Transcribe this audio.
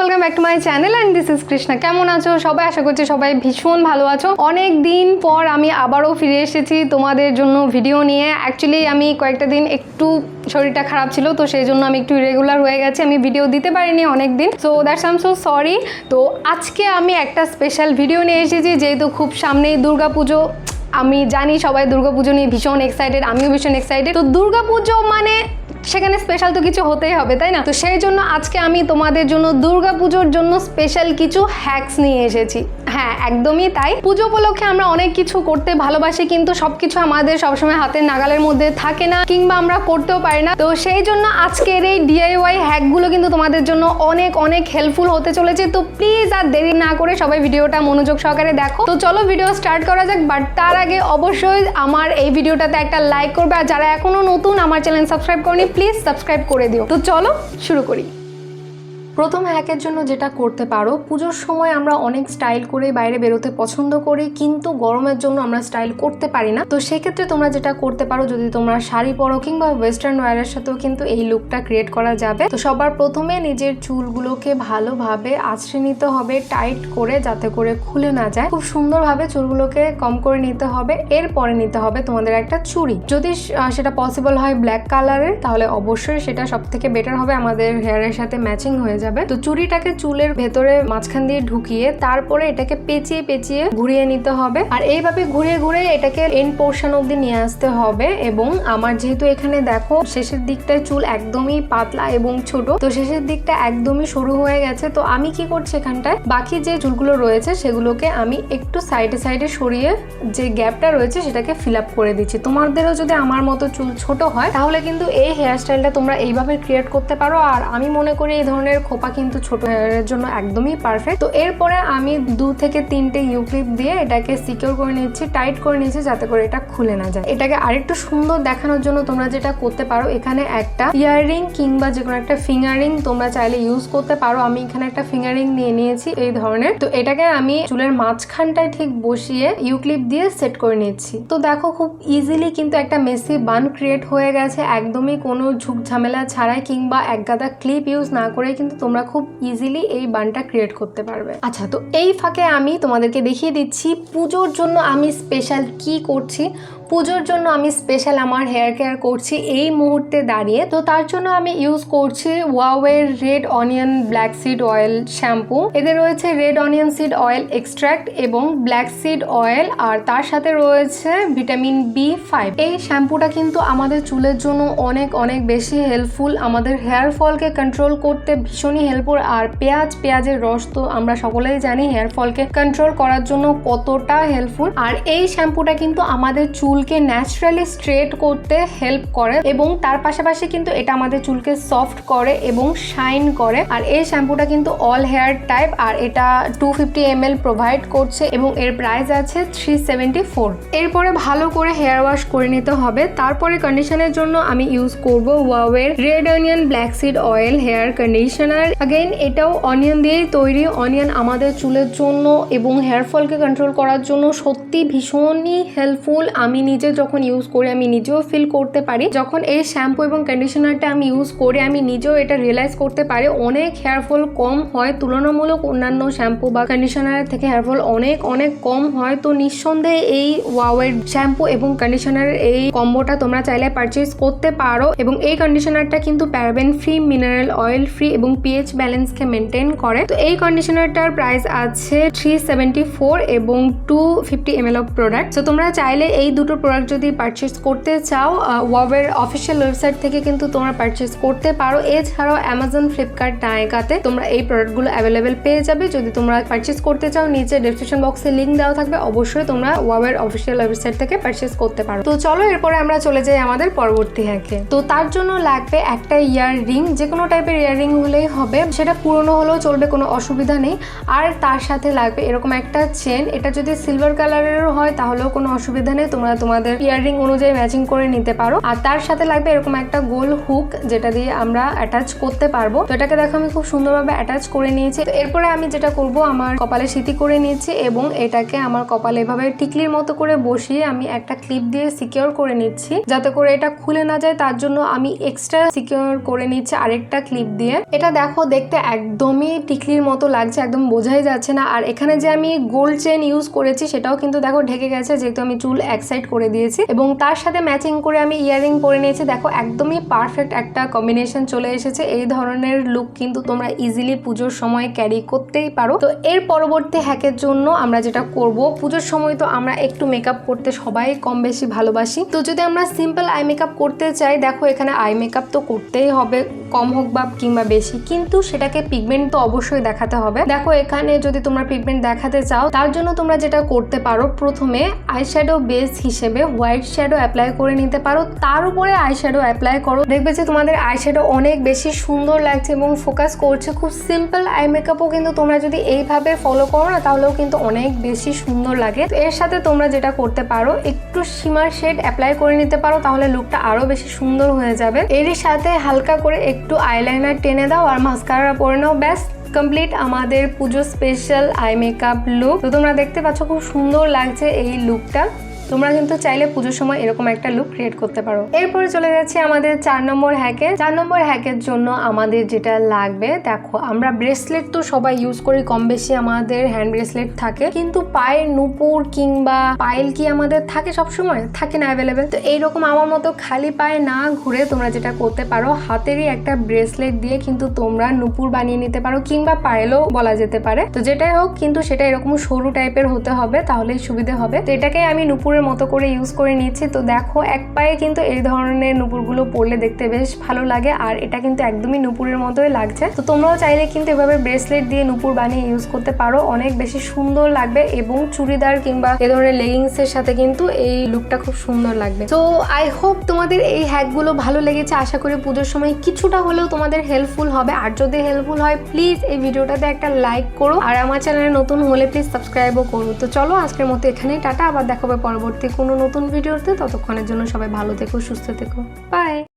Welcome back to my channel and this is Krishna. কেমন আছো সবাই? আশা করছি সবাই ভীষণ ভালো আছো। অনেক দিন পর আমি আবারও ফিরে এসেছি তোমাদের জন্য ভিডিও নিয়ে। অ্যাকচুয়ালি আমি কয়েকটা দিন একটু শরীরটা খারাপ ছিল, তো সেই জন্য আমি একটু ইরেগুলার হয়ে গেছি, আমি ভিডিও দিতে পারিনি অনেক দিন। So that's I am so sorry. তো আজকে আমি একটা স্পেশাল ভিডিও নিয়ে এসেছি, যেহেতু খুব সামনেই দুর্গা পুজো। আমি জানি সবাই দুর্গা পুজো নিয়ে ভীষণ এক্সাইটেড, আমিও ভীষণ এক্সাইটেড। তো দুর্গা পুজো মানে সেখানে স্পেশাল তো কিছু হতেই হবে, তাই না? তো সেই জন্য আজকে আমি তোমাদের জন্য দুর্গা পুজোর জন্য স্পেশাল কিছু হ্যাকস নিয়ে এসেছি। হ্যাঁ, একদমই তাই। পুজো উপলক্ষে আমরা অনেক কিছু করতে ভালোবাসি, কিন্তু সবকিছু আমাদের সবসময় হাতের নাগালের মধ্যে থাকে না, কিংবা আমরা করতেও পারি না। তো সেই জন্য আজকের এই ডিআইওয়াই হ্যাকগুলো কিন্তু তোমাদের জন্য অনেক অনেক হেল্পফুল হতে চলেছে। তো প্লিজ আর দেরি না করে সবাই ভিডিওটা মনোযোগ সহকারে দেখো। তো চলো ভিডিও স্টার্ট করা যাক, বাট তার আগে অবশ্যই আমার এই ভিডিওটাতে একটা লাইক করবে, আর যারা এখনো নতুন আমার চ্যানেল সাবস্ক্রাইব করনি প্লিজ সাবস্ক্রাইব করে দিও। তো চলো শুরু করি। প্রথম হ্যাকের জন্য যেটা করতে পারো, পুজোর সময় আমরা অনেক স্টাইল করে বাইরে বেরোতে পছন্দ করি, কিন্তু গরমের জন্য আমরা স্টাইল করতে পারি না। তো সেক্ষেত্রে তোমরা যেটা করতে পারো, যদি তোমরা শাড়ি পরো কিংবা ওয়েস্টার্ন ওয়্যারের সাথেও কিন্তু এই লুকটা ক্রিয়েট করা যাবে। তো সবার প্রথমে নিজের চুলগুলোকে ভালোভাবে আঁচড়ে নিতে হবে, টাইট করে, যাতে করে খুলে না যায়। খুব সুন্দরভাবে চুলগুলোকে কম করে নিতে হবে। এরপরে নিতে হবে তোমাদের একটা চুড়ি। যদি সেটা পসিবল হয় ব্ল্যাক কালারের, তাহলে অবশ্যই সেটা সব থেকে বেটার হবে, আমাদের হেয়ারের সাথে ম্যাচিং হয়ে যাবে। তো চুড়িটাকে চুলের ভেতরে মাঝখান দিয়ে ঢুকিয়ে তারপরে এটাকে পেঁচিয়ে পেঁচিয়ে ঘুরিয়ে নিতে হবে, আর এইভাবে ঘুরিয়ে ঘুরিয়ে এটাকে এন্ড পোর্শন অবধি নিয়ে আসতে হবে। এবং আমার যেহেতু এখানে দেখো শেষের দিকটায় চুল একদমই পাতলা এবং ছোট, তো শেষের দিকটা একদমই সরু হয়ে গেছে। তো আমি কি করছি, এখানটায় বাকি যে চুলগুলো রয়েছে সেগুলোকে আমি একটু সাইডে সাইডে সরিয়ে যে গ্যাপটা রয়েছে সেটাকে ফিল আপ করে দিচ্ছি। তোমাদেরও যদি আমার মতো চুল ছোট হয়, তাহলে কিন্তু এই হেয়ার স্টাইলটা তোমরা এইভাবে ক্রিয়েট করতে পারো। আর আমি মনে করি এই ধরনের খোপা কিন্তু ছোট হেয়ারের জন্য একদমই পারফেক্ট। তো এরপরে আমি 2 থেকে 3টে ইউক্লিপ দিয়ে এটাকে সিকিউর করে নিচ্ছি, টাইট করে নিচ্ছি, যাতে করে এটা খুলে না যায়। এটাকে আরেকটু সুন্দর দেখানোর জন্য তোমরা যেটা করতে পারো, এখানে একটা ইয়াররিং কিংবা যে কোনো একটা ফিঙ্গারিং তোমরা চাইলে ইউজ করতে পারো। আমি এখানে একটা ফিঙ্গারিং নিয়ে নিয়েছি এই ধরনের। তো এটাকে আমি চুলের মাঝখানটায় ঠিক বসিয়ে ইউক্লিপ দিয়ে সেট করে নিচ্ছি। তো দেখো খুব ইজিলি কিন্তু একটা মেসি বান ক্রিয়েট হয়ে গেছে, একদমই কোনো ঝুঁক ঝামেলা ছাড়াই কিংবা একগাদা ক্লিপ ইউজ না করে কিন্তু তোমরা খুব ইজিলি এই বানটা ক্রিয়েট করতে পারবে। আচ্ছা, তো এই ফাঁকে আমি তোমাদেরকে দেখিয়ে দিচ্ছি পুজোর জন্য আমি স্পেশাল কি করছি। পুজোর জন্য আমি স্পেশাল আমার হেয়ার কেয়ার করছি এই মুহূর্তে দাঁড়িয়ে। তো তার জন্য আমি ইউজ করছি ওয়াওয়ের red onion black seed oil shampoo. এদের রয়েছে red onion seed oil extract এবং ব্ল্যাক সিড অয়েল, আর তার সাথে রয়েছে ভিটামিন B5। এই শ্যাম্পুটা কিন্তু আমাদের চুলের জন্য অনেক অনেক বেশি হেল্পফুল, আমাদের হেয়ার ফলকে কন্ট্রোল করতে ভীষণই হেল্পফুল। আর পেঁয়াজের রস তো আমরা সকলেই জানি হেয়ার ফলকে কন্ট্রোল করার জন্য কতটা হেল্পফুল। আর এই শ্যাম্পুটা কিন্তু আমাদের চুলকে ন্যাচারালি স্ট্রেট করতে হেল্প করে, এবং তার পাশাপাশি কিন্তু এটা আমাদের চুলকে সফট করে এবং শাইন করে। আর এই শ্যাম্পুটা কিন্তু অল হেয়ার টাইপ, আর এটা 250 ml প্রোভাইড করছে এবং এর প্রাইস আছে 374। এরপরে ভালো করে হেয়ার ওয়াশ করে নিতে হবে। তারপরে কন্ডিশনের জন্য আমি ইউজ করব ওয়াওয়ের red onion black seed oil hair conditioner. Again এটাও অনিয়ন দিয়েই তৈরি। অনিয়ন আমাদের চুলের জন্য এবং হেয়ার ফলকে কন্ট্রোল করার জন্য সত্যি ভীষণই হেল্পফুল। আমি নিজে যখন ইউজ করি আমি নিজেও ফিল করতে পারি, যখন এই শ্যাম্পু এবং কন্ডিশনারটা আমি ইউজ করি আমি নিজেও এটা রিয়েলাইজ করতে পারি অনেক হেয়ার ফল কম হয়, তুলনামূলক অন্যান্য শ্যাম্পু বা কন্ডিশনারের থেকে হেয়ার ফল অনেক অনেক কম হয়। তো নিঃসন্দেহে এই ওয়াওয়ের শ্যাম্পু এবং কন্ডিশনারের এই কম্বোটা তোমরা চাইলে পারচেজ করতে পারো। এবং এই কন্ডিশনারটা কিন্তু paraben free, mineral oil free এবং পিএইচ ব্যালেন্সকে মেনটেন করে। তো এই কন্ডিশনারটার প্রাইস আছে 374 এবং 250 ml অফ প্রোডাক্ট। তো তোমরা চাইলে এই দুটো প্রোডাক্ট যদি পারচেস করতে চাও ওয়াওয়ের অফিসিয়াল ওয়েবসাইট থেকে কিন্তু তোমরা পারচেস করতে পারো। এছাড়াও অ্যামাজন, ফ্লিপকার্ট, নায়কাতে তোমরা এই প্রোডাক্টগুলো অ্যাভেলেবেল পেয়ে যাবে। যদি তোমরা পারচেস করতে চাও নিচে ডেসক্রিপশন বক্সে লিঙ্ক দেওয়া থাকবে, অবশ্যই তোমরা ওয়াওয়ের অফিসিয়াল ওয়েবসাইট থেকে পারচেস করতে পারো। তো চলো এরপরে আমরা চলে যাই আমাদের পরবর্তী হ্যাকে। তো তার জন্য লাগবে একটা ইয়ার রিং, যে কোনো টাইপের ইয়ার রিং হলেই হবে, সেটা পুরনো হলেও চলবে, কোনো অসুবিধা নেই। আর তার সাথে লাগবে এরকম একটা চেন, এটা যদি সিলভার কালারেরও হয় তাহলেও কোনো অসুবিধা নেই, তোমরা তোমাদের ইয়াররিং অনুযায়ী ম্যাচিং করে নিতে পারো। আর তার সাথে লাগবে এরকম একটা গোল হুক, যেটা দিয়ে আমরা অ্যাটাচ করতে পারবো। তো এটাকে দেখো আমি খুব সুন্দরভাবে অ্যাটাচ করে নিয়েছি। তো এরপরে আমি যেটা করব, আমার কপালে সিটি করে নিয়েছি এবং এটাকে আমার কপালে এভাবে টিকলির মতো করে বসিয়ে আমি একটা ক্লিপ দিয়ে সিকিউর করে নিচ্ছি, যাতে করে এটা খুলে না যায়। তার জন্য আমি এক্সট্রা সিকিউর করে নিচ্ছি আরেকটা ক্লিপ দিয়ে। এটা দেখো দেখতে একদমই টিকলির মতো লাগছে, একদম বোঝাই যাচ্ছে না। আর এখানে যে আমি গোল্ড চেন ইউজ করেছি সেটাও কিন্তু দেখো ঢেকে গেছে, যেহেতু আমি চুল এক সাইড করে দিয়েছি। এবং তার সাথে ম্যাচিং করে আমি ইয়াররিং পরে নিয়েছি। দেখো একদমই পারফেক্ট একটা কম্বিনেশন চলে এসেছে। এই ধরনের লুক কিন্তু তোমরা ইজিলি পুজোর সময় ক্যারি করতেই পারো। তো এর পরবর্তী হ্যাকের জন্য আমরা যেটা করব, পুজোর সময় তো আমরা একটু মেকআপ করতে সবাই কম বেশি ভালোবাসি। তো যদি আমরা সিম্পল আই মেকআপ করতে চাই, দেখো এখানে আই মেকআপ তো করতেই হবে, কম হোক বা কিংবা বেশি, কিন্তু সেটাকে পিগমেন্ট তো অবশ্যই দেখাতে হবে। দেখো এখানে যদি তোমরা পিগমেন্ট দেখাতে চাও, তার জন্য তোমরা যেটা করতে পারো, প্রথমে আইশ্যাডো বেস হিসেবে হোয়াইট শ্যাডো অ্যাপ্লাই করে নিতে পারো, তার উপরে আইশ্যাডো অ্যাপ্লাই করো। দেখবে যে তোমাদের আইশ্যাডো অনেক বেশি সুন্দর লাগছে এবং ফোকাস করছে। খুব সিম্পল আই মেকআপও কিন্তু তোমরা যদি এইভাবে ফলো করো না, তাহলেও কিন্তু অনেক বেশি সুন্দর লাগে। তো এর সাথে তোমরা যেটা করতে পারো, একটু শিমার শেড অ্যাপ্লাই করে নিতে পারো, তাহলে লুকটা আরো বেশি সুন্দর হয়ে যাবে। এরই সাথে হালকা করে একটু আইলাইনার টেনে দাও আর মাস্কারা পরে নাও, ব্যাস কমপ্লিট আমাদের পুজো স্পেশাল আই মেকআপ লুক। তো তোমরা দেখতে পাচ্ছ খুব সুন্দর লাগছে এই লুকটা। তোমরা কিন্তু চাইলে পুজোর সময় এরকম একটা লুক ক্রিয়েট করতে পারো। এরপরে চলে যাচ্ছি আমাদের 4 নম্বর হ্যাকে। 4 নম্বর হ্যাকের জন্য আমাদের যেটা লাগবে, দেখো আমরা ব্রেসলেট তো সবাই ইউজ করি, কম বেশি আমাদের হ্যান্ড ব্রেসলেট থাকে, কিন্তু পায়ের নুপুর কিংবা পায়েল কি আমাদের থাকে সবসময়? থাকে না অ্যাভেলেবেল। তো এইরকম আমার মতো খালি পায়ে না ঘুরে তোমরা যেটা করতে পারো, হাতেরই একটা ব্রেসলেট দিয়ে কিন্তু তোমরা নুপুর বানিয়ে নিতে পারো, কিংবা পায়েলও বলা যেতে পারে। তো যেটাই হোক, কিন্তু সেটা এরকম সরু টাইপের হতে হবে, তাহলেই সুবিধা হবে। তো এটাকে আমি নুপুরের মতো করে ইউজ করে নিচ্ছি। তো দেখো এক পায়ে কিন্তু এই ধরনের নুপুরগুলো পরলে দেখতে বেশ ভালো লাগে, আর এটা কিন্তু একদমই নুপুরের মতোই লাগছে। তো তোমরাও চাইলে কিন্তু এভাবে ব্রেসলেট দিয়ে নুপুর বানিয়ে ইউজ করতে পারো, অনেক বেশি সুন্দর লাগবে। এবং চুড়িদার কিংবা এ ধরনের লেগিংস এর সাথে কিন্তু এই লুকটা খুব সুন্দর লাগবে। তো আই হোপ তোমাদের এই হ্যাকগুলো ভালো লেগেছে। আশা করি পুজোর সময় কিছুটা হলেও তোমাদের হেল্পফুল হবে। আর যদি হেল্পফুল হয়, প্লিজ এই ভিডিওটাতে একটা লাইক করো, আর আমার চ্যানেলে নতুন হলে প্লিজ সাবস্ক্রাইবও করো। তো চলো আজকের মতো এখানেই টাটা, আবার দেখা হবে পরবর্তী কোনো নতুন ভিডিওতে। ততক্ষণের জন্য সবাই ভালো থেকো, সুস্থ থেকো, বাই।